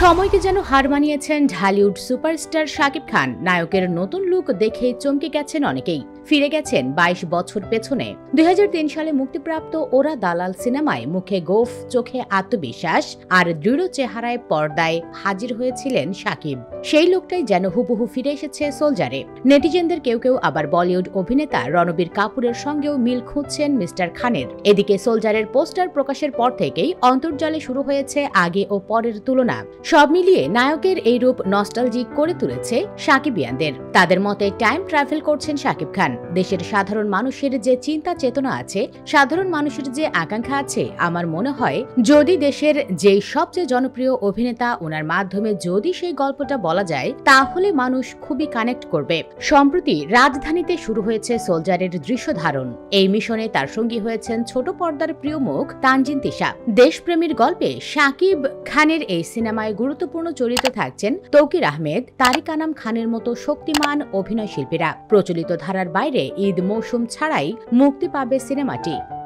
সময়কে যেন হার মানিয়েছেন ঢালিউড সুপারস্টার শাকিব খান। নায়কের নতুন লুক দেখে চমকে গেছেন অনেকেই। ফিরে গেছেন ২২ বছর পেছনে। ২০০৩ সালে মুক্তিপ্রাপ্ত ওরা দালাল সিনেমায় মুখে গোঁফ, চোখে আত্মবিশ্বাস আর দৃঢ় চেহারায় পর্দায় হাজির হয়েছিলেন শাকিব। সেই লোকটাই যেন হুবহু ফিরে এসেছে সোলজারে। নেটিজেনদের কেউ কেউ আবার বলিউড অভিনেতা রণবীর কাপুরের সঙ্গেও মিল খুঁজছেন মিস্টার খানের। এদিকে সোলজারের পোস্টার প্রকাশের পর থেকেই অন্তর্জালে শুরু হয়েছে আগে ও পরের তুলনা। সব মিলিয়ে নায়কের এই রূপ নস্টালজিক করে তুলেছে শাকিবিয়ানদের। তাদের মতে টাইম ট্রাভেল করছেন শাকিব খান। দেশের সাধারণ মানুষের যে চিন্তা চেতনা আছে, সাধারণ মানুষের যে আকাঙ্ক্ষা আছে, আমার মনে হয় যদি দেশের যে সবচেয়ে জনপ্রিয় অভিনেতা ওনার মাধ্যমে যদি সেই গল্পটা বলা যায়, তাহলে মানুষ খুবই কানেক্ট করবে। সম্প্রতি রাজধানীতে শুরু হয়েছে সোলজারের দৃশ্য ধারণ। এই মিশনে তার সঙ্গী হয়েছেন ছোট পর্দার প্রিয় মুখ তানজিন তিশা। দেশপ্রেমীর গল্পে শাকিব খানের এই সিনেমায় গুরুত্বপূর্ণ চরিত্রে থাকছেন তৌকির আহমেদ, তারিক আনাম খানের মতো শক্তিমান অভিনয় শিল্পীরা। প্রচলিত ধারার বাইরে ঈদ মৌসুম ছাড়াই মুক্তি পাবে সিনেমাটি।